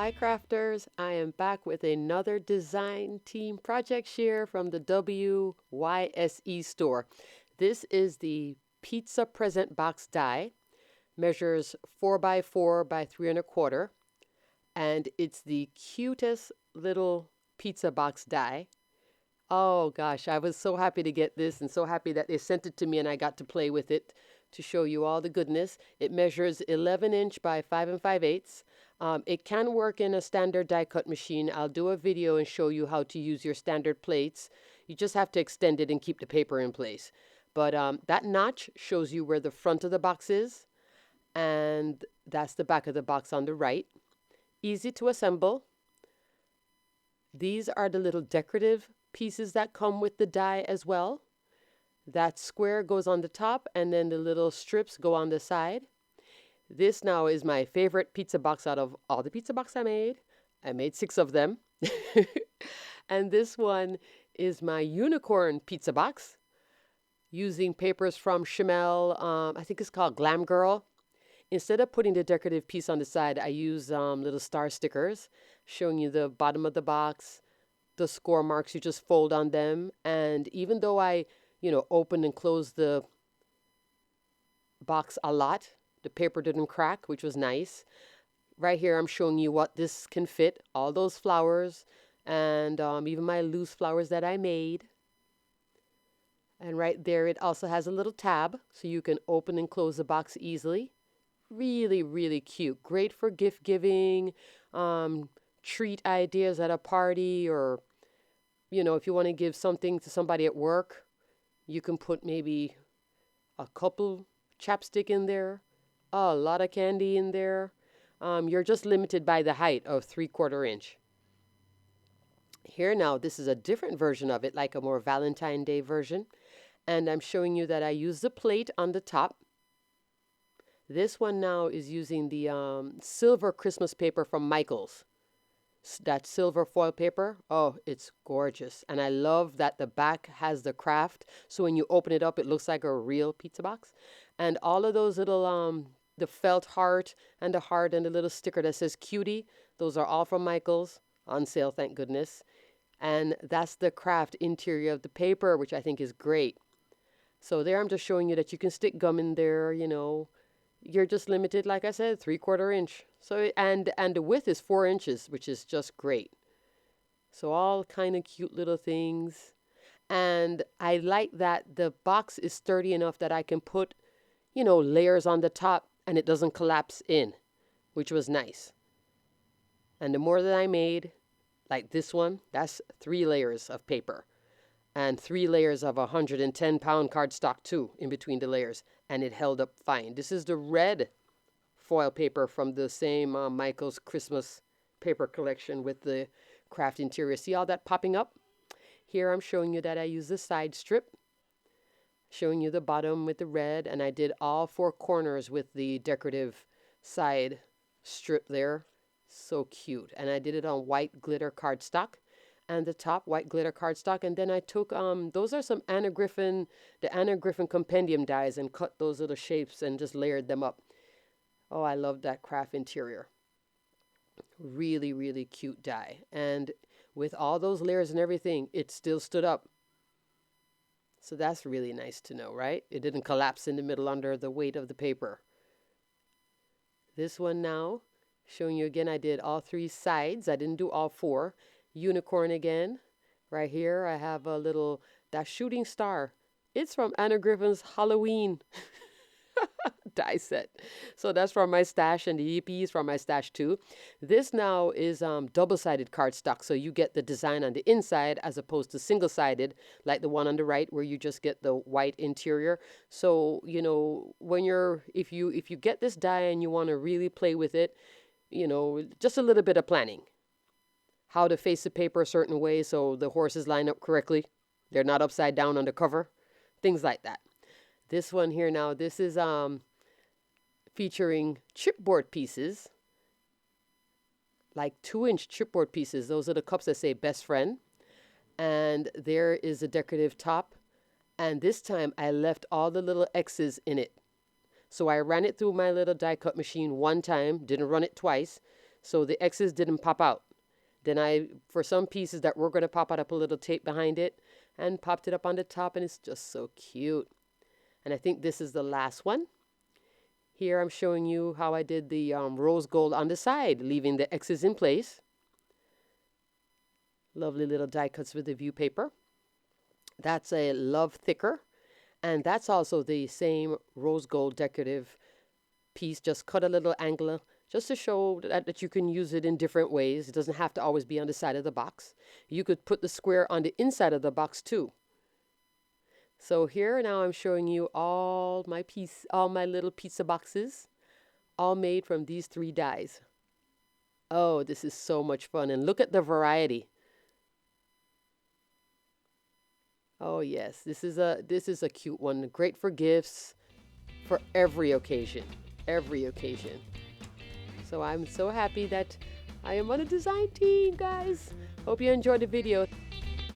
Hi crafters, I am back with another design team project share from the WYSE store. This is the pizza present box die, measures 4 by 4 by 3 1/4, and it's the cutest little pizza box die. Oh gosh, I was so happy to get this and so happy that they sent it to me and I got to play with it to show you all the goodness. It measures 11 inch by 5 and 5/8. It can work in a standard die cut machine. I'll do a video and show you how to use your standard plates. You just have to extend it and keep the paper in place. But that notch shows you where the front of the box is, and that's the back of the box on the right. Easy to assemble. These are the little decorative pieces that come with the die as well. That square goes on the top and then the little strips go on the side. This now is my favorite pizza box out of all the pizza box I made. I made 6 of them. And this one is my unicorn pizza box using papers from Chamel. I think it's called Glam Girl. Instead of putting the decorative piece on the side, I use little star stickers showing you the bottom of the box, the score marks. You just fold on them. And even though I, opened and closed the box a lot, the paper didn't crack, which was nice. Right here, I'm showing you what this can fit, all those flowers, and even my loose flowers that I made. And right there, it also has a little tab, so you can open and close the box easily. Really, really cute. Great for gift giving, treat ideas at a party, or, if you want to give something to somebody at work, you can put maybe a couple chapstick in there, a lot of candy in there. You're just limited by the height of 3/4 inch. Here now, this is a different version of it, like a more Valentine Day version. And I'm showing you that I use the plate on the top. This one now is using the silver Christmas paper from Michaels. That silver foil paper, oh, it's gorgeous. And I love that the back has the craft. So when you open it up, it looks like a real pizza box. And all of those little, the felt heart and the little sticker that says cutie, those are all from Michaels, on sale, thank goodness. And that's the craft interior of the paper, which I think is great. So there I'm just showing you that you can stick gum in there, You're just limited, like I said, 3/4 inch. So and the width is 4 inches, which is just great. So all kind of cute little things. And I like that the box is sturdy enough that I can put, layers on the top and it doesn't collapse in, which was nice. And the more that I made, like this one, that's 3 layers of paper and 3 layers of 110-pound cardstock too in between the layers, and it held up fine. This is the red foil paper from the same Michael's Christmas paper collection with the craft interior. See all that popping up? Here I'm showing you that I use the side strip, showing you the bottom with the red, and I did all 4 corners with the decorative side strip there. So cute. And I did it on white glitter cardstock, and the top white glitter cardstock. And then I took, those are some the Anna Griffin compendium dies, and cut those little shapes and just layered them up. Oh, I love that craft interior. Really, really cute die. And with all those layers and everything, it still stood up. So that's really nice to know, right? It didn't collapse in the middle under the weight of the paper. This one now, showing you again, I did all 3 sides. I didn't do all 4. Unicorn again. Right here, I have that shooting star. It's from Anna Griffin's Halloween die set. So that's from my stash, and the Yippies from my stash too. This now is double-sided cardstock, so you get the design on the inside as opposed to single-sided, like the one on the right where you just get the white interior. So, when if you get this die and you want to really play with it, just a little bit of planning. How to face the paper a certain way so the horses line up correctly. They're not upside down on the cover. Things like that. This one here now, this is featuring chipboard pieces, like 2-inch chipboard pieces. Those are the cups that say best friend. And there is a decorative top. And this time I left all the little X's in it. So I ran it through my little die cut machine one time, didn't run it twice. so the X's didn't pop out. Then for some pieces that were going to pop out, I put a little tape behind it and popped it up on the top, and it's just so cute. And I think this is the last one. Here I'm showing you how I did the rose gold on the side, leaving the X's in place. Lovely little die cuts with the view paper. That's a Love Thicker. And that's also the same rose gold decorative piece, just cut a little angle just to show that you can use it in different ways. It doesn't have to always be on the side of the box. You could put the square on the inside of the box too. So here now I'm showing you all my little pizza boxes, all made from these 3 dies. Oh, this is so much fun, and look at the variety. Oh yes, this is a cute one. Great for gifts, for every occasion. Every occasion. So I'm so happy that I am on a design team, guys. Hope you enjoyed the video.